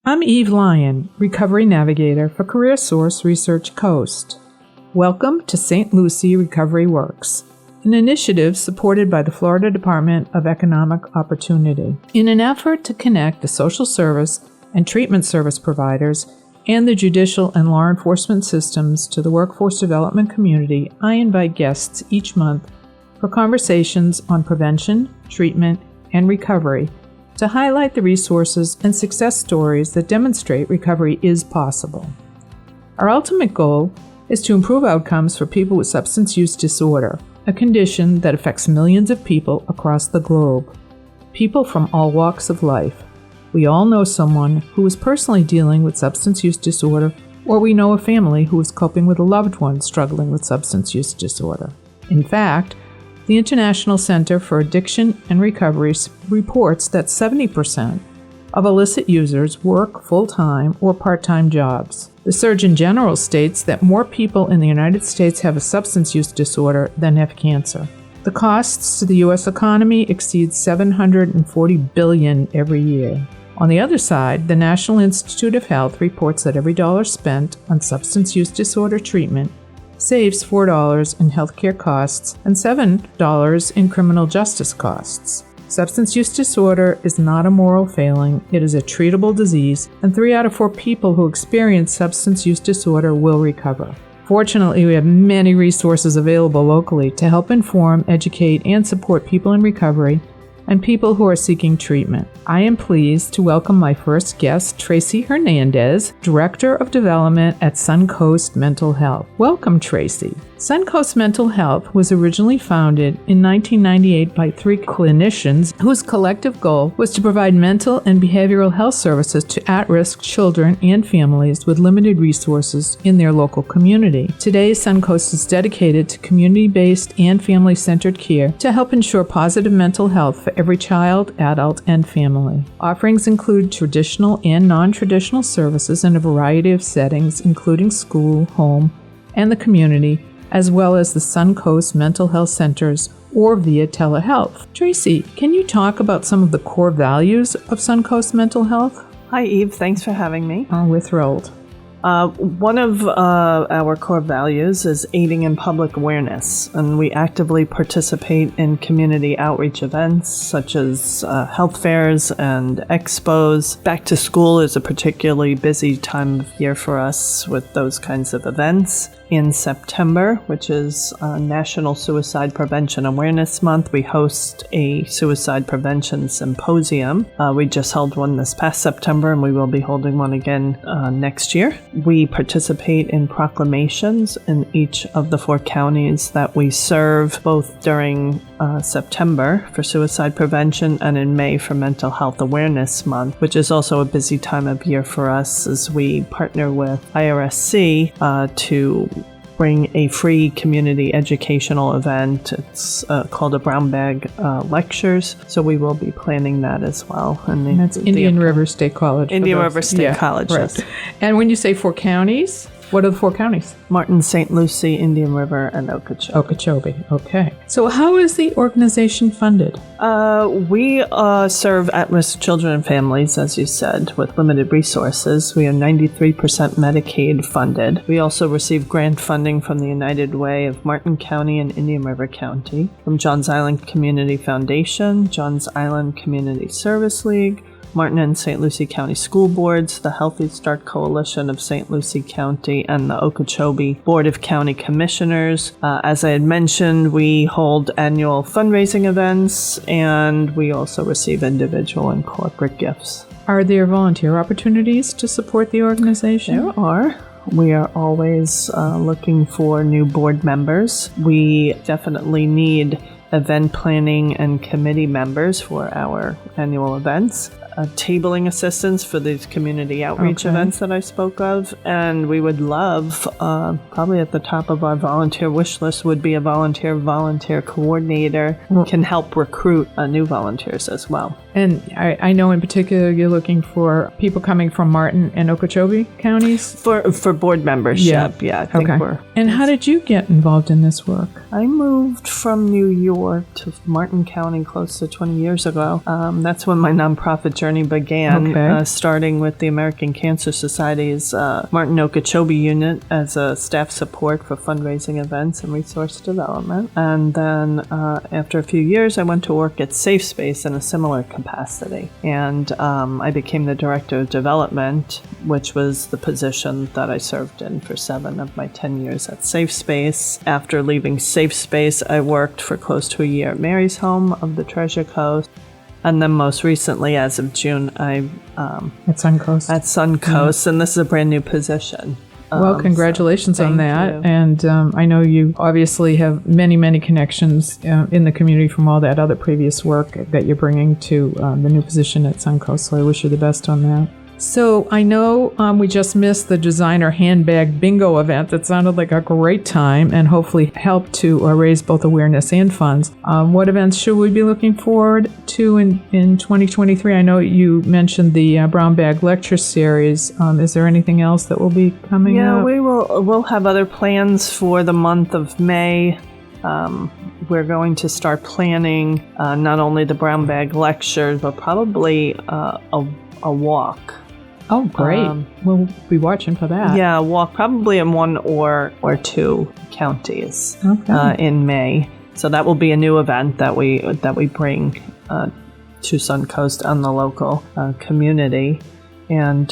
I'm Eve Lyon, Recovery Navigator for CareerSource Research Coast. Welcome to St. Lucie Recovery Works, an initiative supported by the Florida Department of Economic Opportunity. In an effort to connect the social service and treatment service providers and the judicial and law enforcement systems to the workforce development community, I invite guests each month for conversations on prevention, treatment, and recovery to highlight the resources and success stories that demonstrate recovery is possible. Our ultimate goal is to improve outcomes for people with substance use disorder, a condition that affects millions of people across the globe. People from all walks of life. We all know someone who is personally dealing with substance use disorder, or we know a family who is coping with a loved one struggling with substance use disorder. In fact, the International Center for Addiction and Recovery reports that 70% of illicit users work full-time or part-time jobs. The Surgeon General states that more people in the United States have a substance use disorder than have cancer. The costs to the U.S. economy exceed $740 billion every year. On the other side, the National Institute of Health reports that every dollar spent on substance use disorder treatment saves $4 in healthcare costs and $7 in criminal justice costs. Substance use disorder is not a moral failing, it is a treatable disease, and 3 out of 4 people who experience substance use disorder will recover. Fortunately, we have many resources available locally to help inform, educate, and support people in recovery and people who are seeking treatment. I am pleased to welcome my first guest, Tracy Hernandez, Director of Development at Suncoast Mental Health. Welcome, Tracy. Suncoast Mental Health was originally founded in 1998 by 3 clinicians whose collective goal was to provide mental and behavioral health services to at-risk children and families with limited resources in their local community. Today, Suncoast is dedicated to community-based and family-centered care to help ensure positive mental health for every child, adult, and family. Offerings include traditional and non-traditional services in a variety of settings, including school, home, and the community, as well as the Suncoast Mental Health Centers or via telehealth. Tracy, can you talk about some of the core values of Suncoast Mental Health? Hi, Eve. Thanks for having me. Oh, we're thrilled. One of our core values is aiding in public awareness, and we actively participate in community outreach events such as health fairs and expos. Back to school is a particularly busy time of year for us with those kinds of events. In September, which is National Suicide Prevention Awareness Month, we host a suicide prevention symposium. We just held one this past September, and we will be holding one again next year. We participate in proclamations in each of the 4 counties that we serve, both during September for suicide prevention and in May for Mental Health Awareness Month, which is also a busy time of year for us as we partner with IRSC to bring a free community educational event. It's called a Brown Bag Lectures, so we will be planning that as well. And that's Indian River State College. Indian River State College, right. Yes. And when you say 4 counties, what are the 4 counties? Martin, St. Lucie, Indian River, and Okeechobee. Okeechobee, okay. So how is the organization funded? We serve at-risk children and families, as you said, with limited resources. We are 93% Medicaid funded. We also receive grant funding from the United Way of Martin County and Indian River County, from Johns Island Community Foundation, Johns Island Community Service League, Martin and St. Lucie County School Boards, the Healthy Start Coalition of St. Lucie County, and the Okeechobee Board of County Commissioners. As I had mentioned, we hold annual fundraising events, and we also receive individual and corporate gifts. Are there volunteer opportunities to support the organization? There are. We are always looking for new board members. We definitely need event planning and committee members for our annual events. Tabling assistance for these community outreach events that I spoke of. And we would love, probably at the top of our volunteer wish list would be a volunteer coordinator who can help recruit new volunteers as well. And I know in particular you're looking for people coming from Martin and Okeechobee counties? For board membership, yeah. I think And how did you get involved in this work? I moved from New York to Martin County close to 20 years ago. That's when my nonprofit journey began, starting with the American Cancer Society's Martin Okeechobee unit as a staff support for fundraising events and resource development. And then after a few years, I went to work at Safe Space in a similar capacity. And I became the director of development, which was the position that I served in for 7 of my 10 years at Safe Space. After leaving Safe Space, I worked for close to a year at Mary's Home of the Treasure Coast. And then most recently, as of June, I'm at Suncoast. At Suncoast, and this is a brand new position. Well, congratulations on that. You. And I know you obviously have many, many connections in the community from all that other previous work that you're bringing to the new position at Suncoast. So I wish you the best on that. So I know we just missed the designer handbag bingo event. That sounded like a great time and hopefully helped to raise both awareness and funds. What events should we be looking forward to in 2023? I know you mentioned the Brown Bag Lecture Series. Is there anything else that will be coming up? Yeah, we'll have other plans for the month of May. We're going to start planning not only the Brown Bag Lecture, but probably a walk. Oh, great. We'll be watching for that. Yeah, walk probably in 1 or 2 counties in May. So that will be a new event that we bring to Suncoast and the local community. And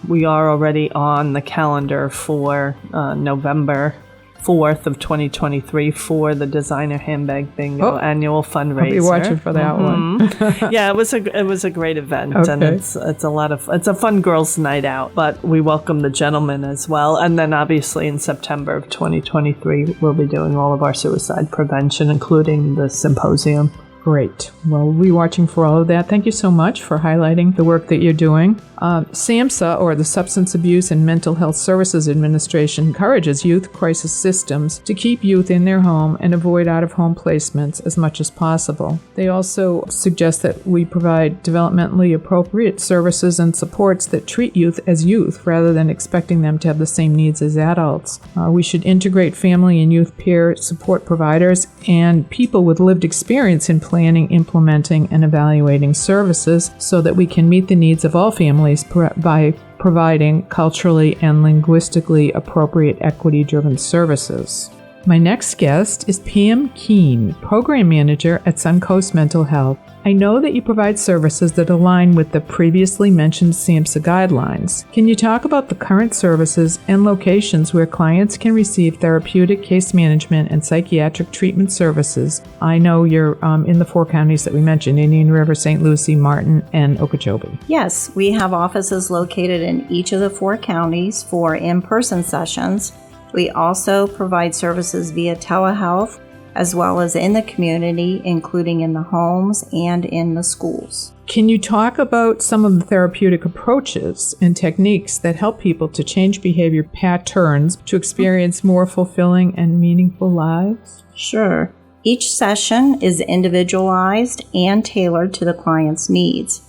we are already on the calendar for November 4th of 2023 for the Designer Handbag Bingo annual fundraiser. I'll be watching for that one. Yeah, it was a great event, and it's a fun girls' night out. But we welcome the gentlemen as well, and then obviously in September of 2023 we'll be doing all of our suicide prevention, including the symposium. Great. Well, we'll be watching for all of that. Thank you so much for highlighting the work that you're doing. SAMHSA, or the Substance Abuse and Mental Health Services Administration, encourages youth crisis systems to keep youth in their home and avoid out-of-home placements as much as possible. They also suggest that we provide developmentally appropriate services and supports that treat youth as youth rather than expecting them to have the same needs as adults. We should integrate family and youth peer support providers and people with lived experience in planning, implementing, and evaluating services so that we can meet the needs of all families by providing culturally and linguistically appropriate equity-driven services. My next guest is Pam Keene, Program Manager at Suncoast Mental Health. I know that you provide services that align with the previously mentioned SAMHSA guidelines. Can you talk about the current services and locations where clients can receive therapeutic case management and psychiatric treatment services? I know you're in the 4 counties that we mentioned, Indian River, St. Lucie, Martin, and Okeechobee. Yes, we have offices located in each of the 4 counties for in-person sessions. We also provide services via telehealth, as well as in the community, including in the homes and in the schools. Can you talk about some of the therapeutic approaches and techniques that help people to change behavior patterns to experience more fulfilling and meaningful lives? Sure. Each session is individualized and tailored to the client's needs.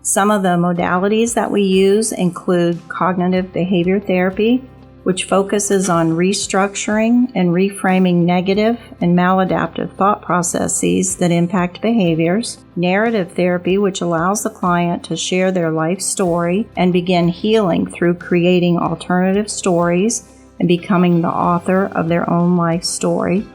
Some of the modalities that we use include cognitive behavior therapy, which focuses on restructuring and reframing negative and maladaptive thought processes that impact behaviors. Narrative therapy, which allows the client to share their life story and begin healing through creating alternative stories and becoming the author of their own life story.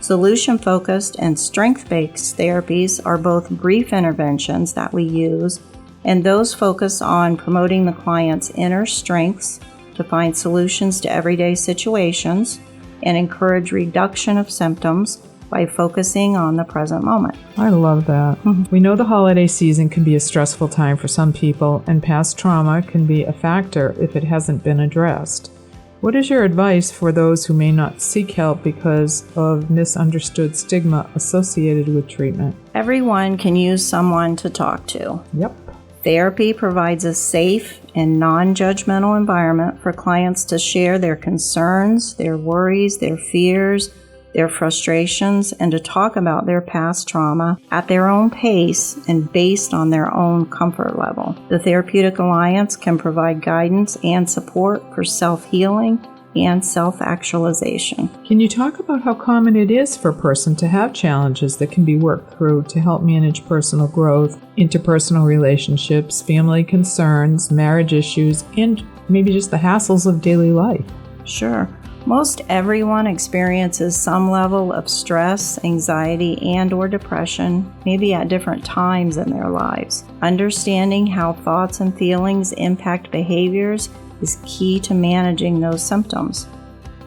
Solution-focused and strength-based therapies are both brief interventions that we use, and those focus on promoting the client's inner strengths to find solutions to everyday situations and encourage reduction of symptoms by focusing on the present moment. I love that. We know the holiday season can be a stressful time for some people, and past trauma can be a factor if it hasn't been addressed. What is your advice for those who may not seek help because of misunderstood stigma associated with treatment? Everyone can use someone to talk to. Yep. Therapy provides a safe and non-judgmental environment for clients to share their concerns, their worries, their fears, their frustrations, and to talk about their past trauma at their own pace and based on their own comfort level. The Therapeutic Alliance can provide guidance and support for self-healing and self-actualization. Can you talk about how common it is for a person to have challenges that can be worked through to help manage personal growth, interpersonal relationships, family concerns, marriage issues, and maybe just the hassles of daily life? Sure. Most everyone experiences some level of stress, anxiety, and/or depression, maybe at different times in their lives. Understanding how thoughts and feelings impact behaviors is key to managing those symptoms.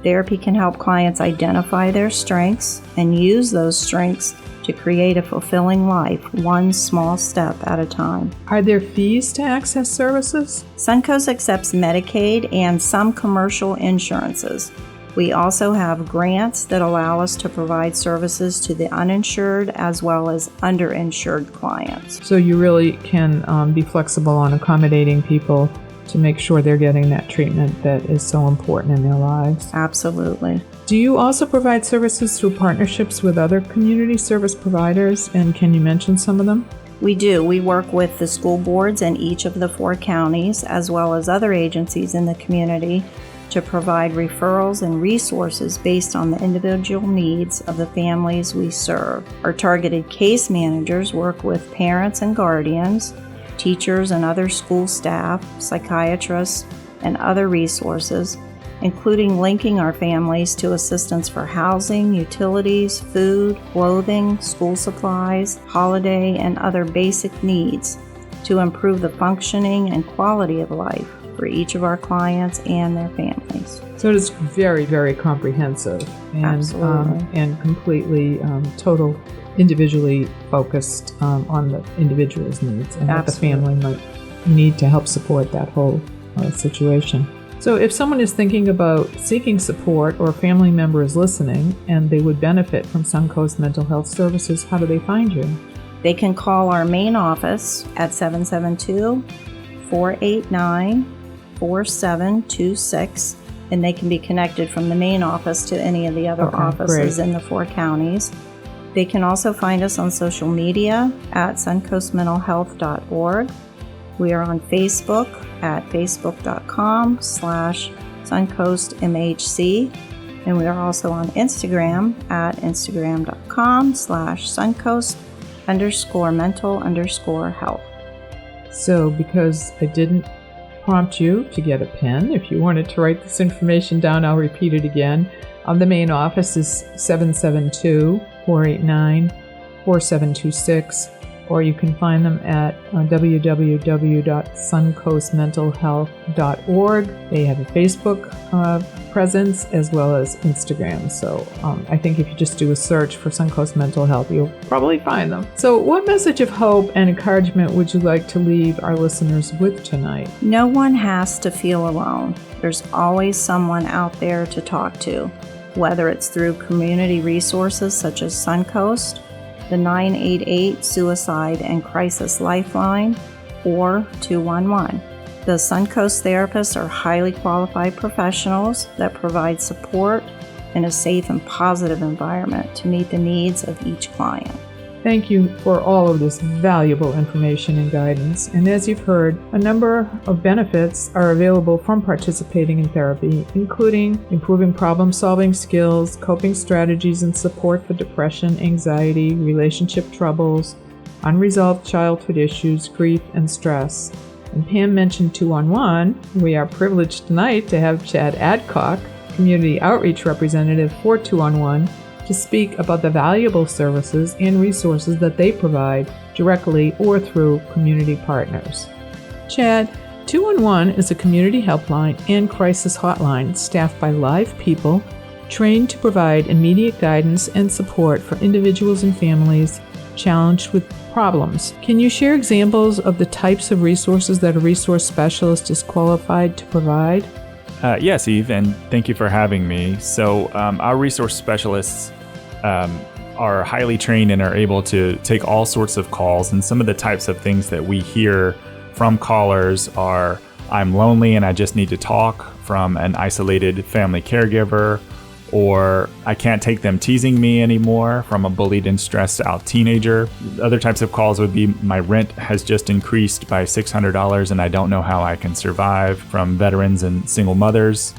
Therapy can help clients identify their strengths and use those strengths to create a fulfilling life, one small step at a time. Are there fees to access services? Suncoast accepts Medicaid and some commercial insurances. We also have grants that allow us to provide services to the uninsured as well as underinsured clients. So you really can be flexible on accommodating people to make sure they're getting that treatment that is so important in their lives. Absolutely. Do you also provide services through partnerships with other community service providers, and can you mention some of them? We do. We work with the school boards in each of the 4 counties as well as other agencies in the community to provide referrals and resources based on the individual needs of the families we serve. Our targeted case managers work with parents and guardians, teachers and other school staff, psychiatrists, and other resources, including linking our families to assistance for housing, utilities, food, clothing, school supplies, holiday, and other basic needs to improve the functioning and quality of life for each of our clients and their families. So it is very, very comprehensive and completely total individually focused on the individual's needs and what the family might need to help support that whole situation. So if someone is thinking about seeking support or a family member is listening and they would benefit from Suncoast Mental Health Services, how do they find you? They can call our main office at 772-489-4726, and they can be connected from the main office to any of the other offices in the 4 counties. They can also find us on social media at suncoastmentalhealth.org. We are on Facebook at facebook.com/suncoastmhc, and we are also on Instagram at instagram.com/suncoast_mental_health. So because I didn't prompt you to get a pen, if you wanted to write this information down, I'll repeat it again. The main office is 772-489-4726, or you can find them at www.suncoastmentalhealth.org. They have a Facebook presence as well as Instagram. So I think if you just do a search for Suncoast Mental Health, you'll probably find them. So what message of hope and encouragement would you like to leave our listeners with tonight? No one has to feel alone. There's always someone out there to talk to, whether it's through community resources such as Suncoast, the 988 Suicide and Crisis Lifeline, or 211. The Suncoast therapists are highly qualified professionals that provide support in a safe and positive environment to meet the needs of each client. Thank you for all of this valuable information and guidance. And as you've heard, a number of benefits are available from participating in therapy, including improving problem-solving skills, coping strategies and support for depression, anxiety, relationship troubles, unresolved childhood issues, grief, and stress. And Pam mentioned 211. We are privileged tonight to have Chad Adcock, Community Outreach Representative for 211, to speak about the valuable services and resources that they provide directly or through community partners. Chad, 211 is a community helpline and crisis hotline staffed by live people trained to provide immediate guidance and support for individuals and families challenged with problems. Can you share examples of the types of resources that a resource specialist is qualified to provide? Yes, Eve, and thank you for having me. So our resource specialists are highly trained and are able to take all sorts of calls. And some of the types of things that we hear from callers are, I'm lonely and I just need to talk, from an isolated family caregiver, or I can't take them teasing me anymore from a bullied and stressed out teenager. Other types of calls would be my rent has just increased by $600 and I don't know how I can survive, from veterans and single mothers.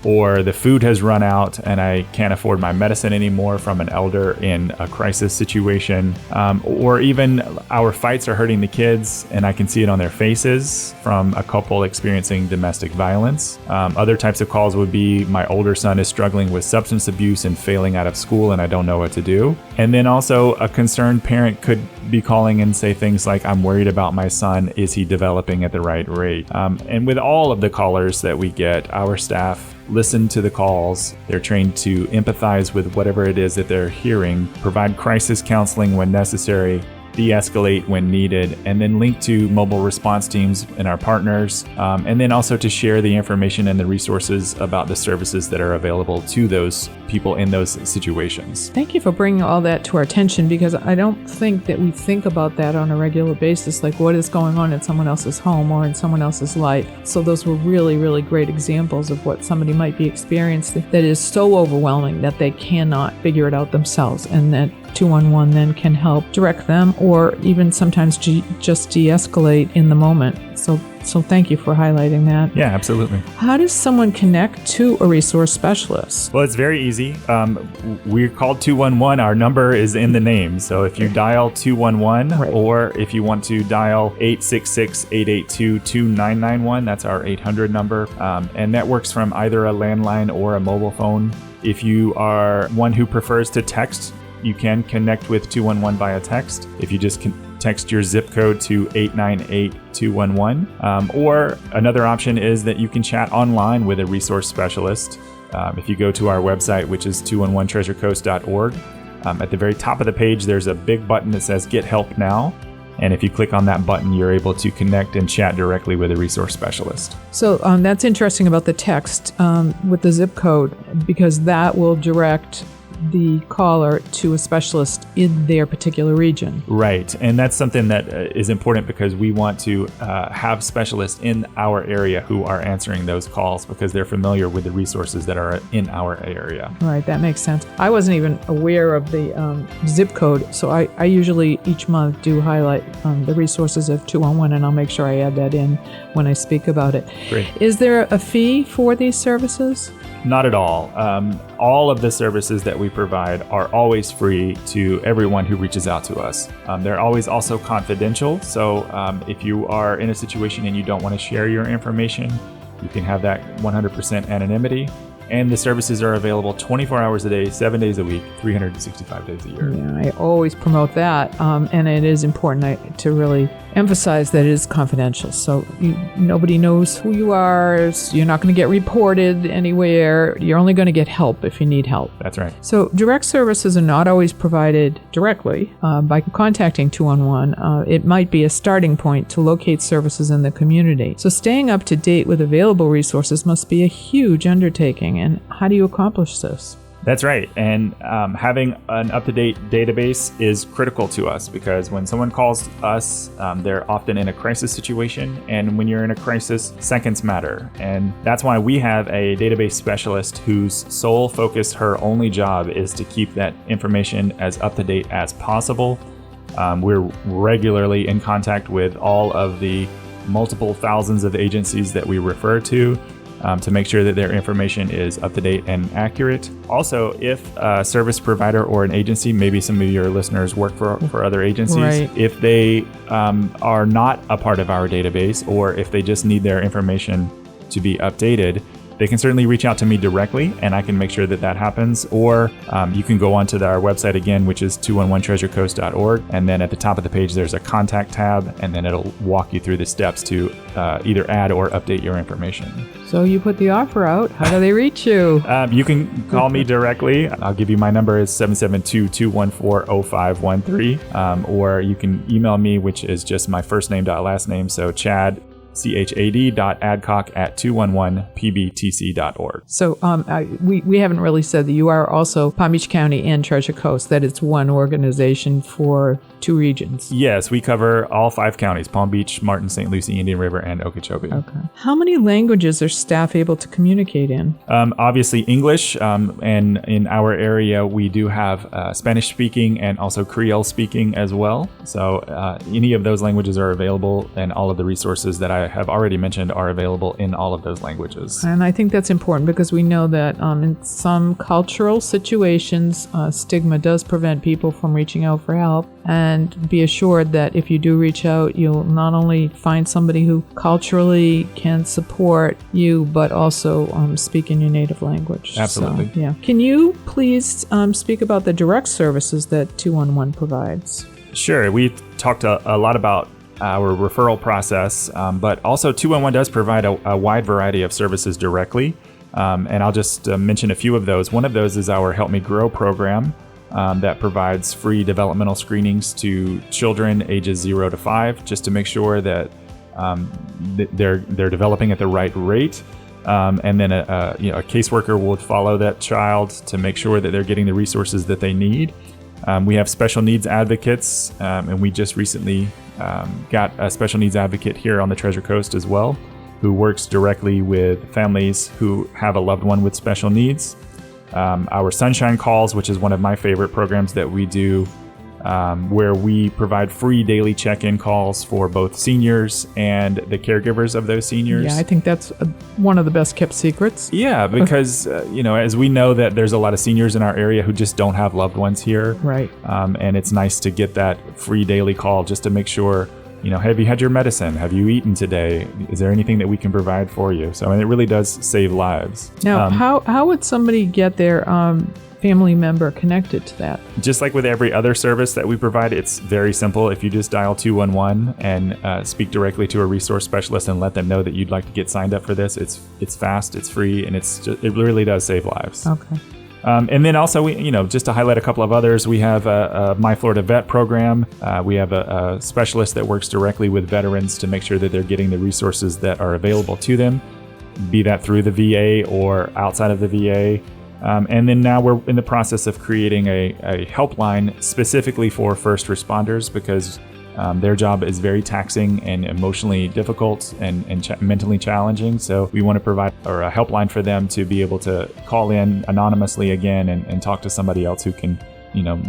Or the food has run out and I can't afford my medicine anymore, from an elder in a crisis situation. Or even our fights are hurting the kids and I can see it on their faces, from a couple experiencing domestic violence. Other types of calls would be my older son is struggling with substance abuse and failing out of school and I don't know what to do. And then also a concerned parent could be calling and say things like, I'm worried about my son. Is he developing at the right rate? And with all of the callers that we get, our staff listen to the calls. They're trained to empathize with whatever it is that they're hearing, provide crisis counseling when necessary, de-escalate when needed, and then link to mobile response teams and our partners, and then also to share the information and the resources about the services that are available to those people in those situations. Thank you for bringing all that to our attention, because I don't think that we think about that on a regular basis, like what is going on in someone else's home or in someone else's life. So those were really, really great examples of what somebody might be experiencing that is so overwhelming that they cannot figure it out themselves, and that 211 then can help direct them, or even sometimes just de-escalate in the moment. So thank you for highlighting that. Yeah, absolutely. How does someone connect to a resource specialist? Well, it's very easy. We're called 211. Our number is in the name. So if you dial 211, right, or if you want to dial 866-882-2991, that's our 800 number. And that works from either a landline or a mobile phone. If you are one who prefers to text, you can connect with 211 via text. If you just text your zip code to 898-211. Or another option is that you can chat online with a resource specialist. If you go to our website, which is 211treasurecoast.org, at the very top of the page, there's a big button that says Get Help Now. And if you click on that button, you're able to connect and chat directly with a resource specialist. So that's interesting about the text with the zip code, because that will direct the caller to a specialist in their particular region. Right. And that's something that is important, because we want to have specialists in our area who are answering those calls, because they're familiar with the resources that are in our area. Right. That makes sense. I wasn't even aware of the zip code. So I usually each month do highlight the resources of 211, and I'll make sure I add that in when I speak about it. Great. Is there a fee for these services? Not at all. All of the services that we provide are always free to everyone who reaches out to us. They're always also confidential. So if you are in a situation and you don't want to share your information, you can have that 100% anonymity. And the services are available 24 hours a day, 7 days a week, 365 days a year. Yeah, I always promote that. And it is important to really emphasize that it is confidential. So nobody knows who you are. So you're not going to get reported anywhere. You're only going to get help if you need help. That's right. So direct services are not always provided directly by contacting 211. It might be a starting point to locate services in the community. So staying up to date with available resources must be a huge undertaking. And how do you accomplish this? That's right. And having an up-to-date database is critical to us, because when someone calls us, they're often in a crisis situation. And when you're in a crisis, seconds matter. And that's why we have a database specialist whose sole focus, her only job, is to keep that information as up-to-date as possible. We're regularly in contact with all of the multiple thousands of agencies that we refer to make sure that their information is up to date and accurate. Also, if a service provider or an agency, maybe some of your listeners work for other agencies, right, if they are not a part of our database, or if they just need their information to be updated, they can certainly reach out to me directly, and I can make sure that happens. Or you can go onto our website again, which is 211treasurecoast.org. And then at the top of the page, there's a contact tab, and then it'll walk you through the steps to either add or update your information. So you put the offer out. How do they reach you? You can call me directly. I'll give you my number is 772-214-0513. Or you can email me, which is just my first name, last name. So Chad chad.adcock@211pbtc.org. So we haven't really said that you are also Palm Beach County and Treasure Coast, that it's one organization for 2 regions. Yes, we cover all 5 counties: Palm Beach, Martin, St. Lucie, Indian River, and Okeechobee. Okay. How many languages are staff able to communicate in? Obviously English, and in our area we do have Spanish speaking and also Creole speaking as well. So any of those languages are available, and all of the resources that I have already mentioned are available in all of those languages. And I think that's important because we know that in some cultural situations, stigma does prevent people from reaching out for help. And be assured that if you do reach out, you'll not only find somebody who culturally can support you, but also speak in your native language. Absolutely. So, yeah. Can you please speak about the direct services that 211 provides? Sure. We've talked a lot about our referral process, but also 211 does provide a wide variety of services directly. And I'll just mention a few of those. One of those is our Help Me Grow program. That provides free developmental screenings to children ages 0 to 5, just to make sure that they're developing at the right rate. And then a caseworker will follow that child to make sure that they're getting the resources that they need. We have special needs advocates, and we just recently got a special needs advocate here on the Treasure Coast as well, who works directly with families who have a loved one with special needs. Our Sunshine Calls, which is one of my favorite programs that we do, where we provide free daily check-in calls for both seniors and the caregivers of those seniors. Yeah, I think that's one of the best kept secrets. Yeah, because, as we know that there's a lot of seniors in our area who just don't have loved ones here. Right. And it's nice to get that free daily call just to make sure, have you had your medicine? Have you eaten today? Is there anything that we can provide for you? So it really does save lives. Now, how would somebody get their family member connected to that? Just like with every other service that we provide, it's very simple. If you just dial 211 and speak directly to a resource specialist and let them know that you'd like to get signed up for this, it's fast, it's free, and it really does save lives. Okay. And then also, just to highlight a couple of others, we have a My Florida Vet program. We have a specialist that works directly with veterans to make sure that they're getting the resources that are available to them, be that through the VA or outside of the VA. And then now we're in the process of creating a helpline specifically for first responders, because their job is very taxing and emotionally difficult and mentally challenging. So we want to provide a helpline for them to be able to call in anonymously again and talk to somebody else who can,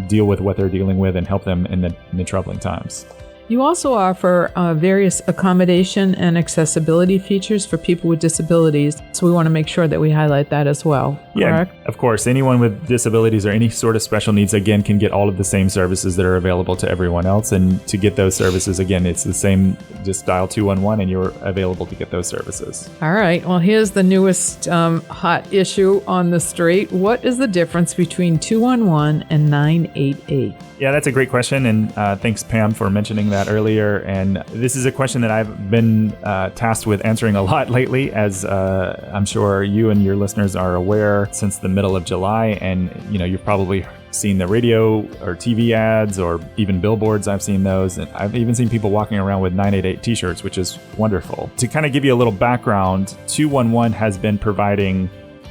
deal with what they're dealing with and help them in the troubling times. You also offer various accommodation and accessibility features for people with disabilities, so we want to make sure that we highlight that as well, correct? Yeah, of course. Anyone with disabilities or any sort of special needs, again, can get all of the same services that are available to everyone else. And to get those services, again, it's the same, just dial 211 and you're available to get those services. All right. Well, here's the newest hot issue on the street. What is the difference between 211 and 988? Yeah, that's a great question, and thanks, Pam, for mentioning that earlier. And this is a question that I've been tasked with answering a lot lately, as I'm sure you and your listeners are aware, since the middle of July. And, you've probably seen the radio or TV ads or even billboards. I've seen those, and I've even seen people walking around with 988 t-shirts, which is wonderful. To kind of give you a little background, 211 has been providing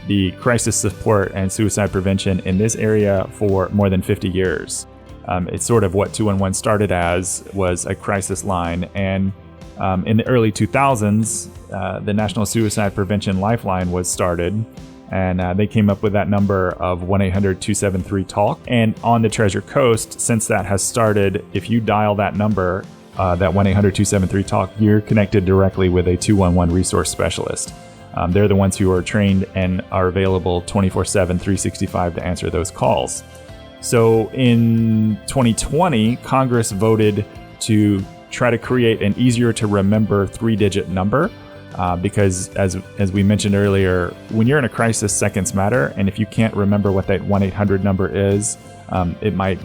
the crisis support and suicide prevention in this area for more than 50 years. It's sort of what 211 started as, was a crisis line. And in the early 2000s, the National Suicide Prevention Lifeline was started. And they came up with that number of 1-800-273-TALK. And on the Treasure Coast, since that has started, if you dial that number, that 1-800-273-TALK, you're connected directly with a 211 resource specialist. They're the ones who are trained and are available 24/7, 365 to answer those calls. So in 2020, Congress voted to try to create an easier to remember 3-digit number, because as we mentioned earlier, when you're in a crisis, seconds matter. And if you can't remember what that 1-800 number is, it might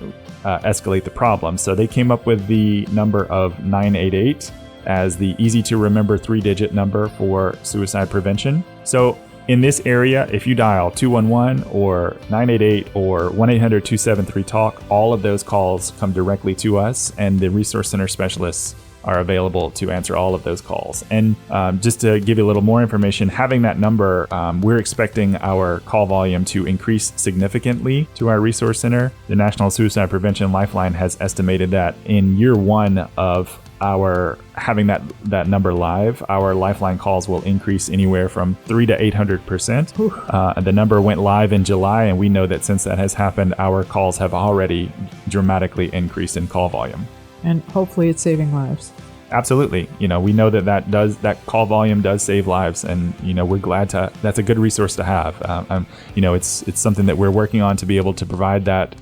escalate the problem. So they came up with the number of 988 as the easy to remember 3-digit number for suicide prevention. So in this area, if you dial 211 or 988 or 1-800-273-TALK, all of those calls come directly to us, and the Resource Center specialists are available to answer all of those calls. And just to give you a little more information, having that number, we're expecting our call volume to increase significantly to our resource center. The National Suicide Prevention Lifeline has estimated that in year one of our having that number live, our lifeline calls will increase anywhere from 300 to 800%. The number went live in July, and we know that since that has happened, our calls have already dramatically increased in call volume. And hopefully it's saving lives. Absolutely. We know that call volume does save lives, and we're glad that's a good resource to have. It's something that we're working on to be able to provide that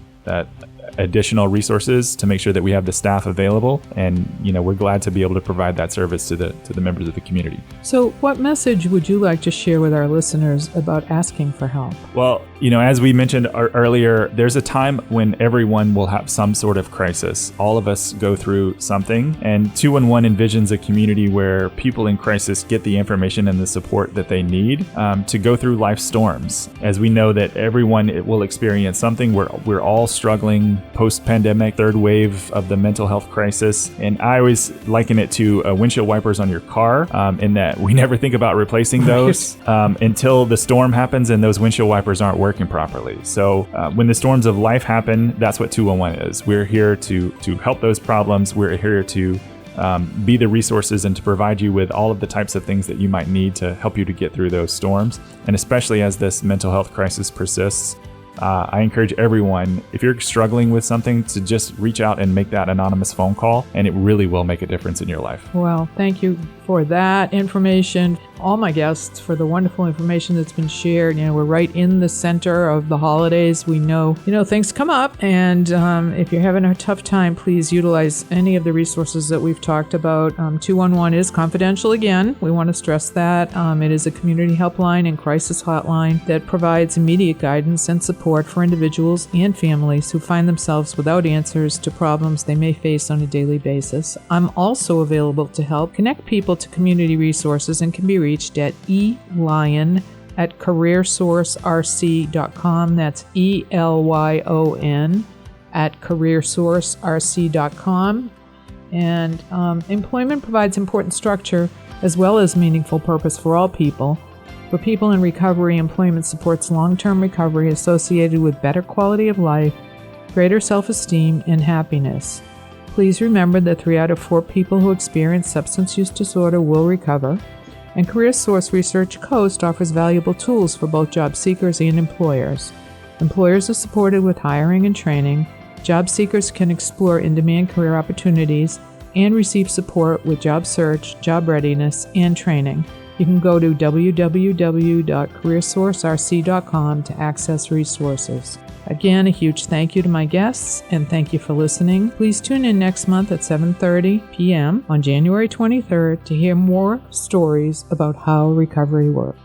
additional resources to make sure that we have the staff available, and we're glad to be able to provide that service to the members of the community. So what message would you like to share with our listeners about asking for help? Well, as we mentioned earlier, there's a time when everyone will have some sort of crisis. All of us go through something, and 211 envisions a community where people in crisis get the information and the support that they need to go through life storms. As we know that everyone will experience something. We're all struggling post-pandemic, third wave of the mental health crisis. And I always liken it to windshield wipers on your car, in that we never think about replacing those until the storm happens and those windshield wipers aren't working properly. So when the storms of life happen, that's what 211 is. We're here to help those problems. We're here to be the resources and to provide you with all of the types of things that you might need to help you to get through those storms. And especially as this mental health crisis persists, I encourage everyone, if you're struggling with something, to just reach out and make that anonymous phone call, and it really will make a difference in your life. Well, thank you for that information. All my guests for the wonderful information that's been shared. We're right in the center of the holidays. We know, things come up, and if you're having a tough time, please utilize any of the resources that we've talked about. 211 is confidential again. We want to stress that. It is a community helpline and crisis hotline that provides immediate guidance and support for individuals and families who find themselves without answers to problems they may face on a daily basis. I'm also available to help connect people to community resources and can be reached at elyon@careersourcerc.com. That's ELYON @careersourcerc.com. And employment provides important structure as well as meaningful purpose for all people. For people in recovery, employment supports long-term recovery associated with better quality of life, greater self-esteem, and happiness. Please remember that 3 out of 4 people who experience substance use disorder will recover, and CareerSource Research Coast offers valuable tools for both job seekers and employers. Employers are supported with hiring and training. Job seekers can explore in-demand career opportunities and receive support with job search, job readiness, and training. You can go to www.careersourcerc.com to access resources. Again, a huge thank you to my guests, and thank you for listening. Please tune in next month at 7:30 p.m. on January 23rd to hear more stories about how recovery works.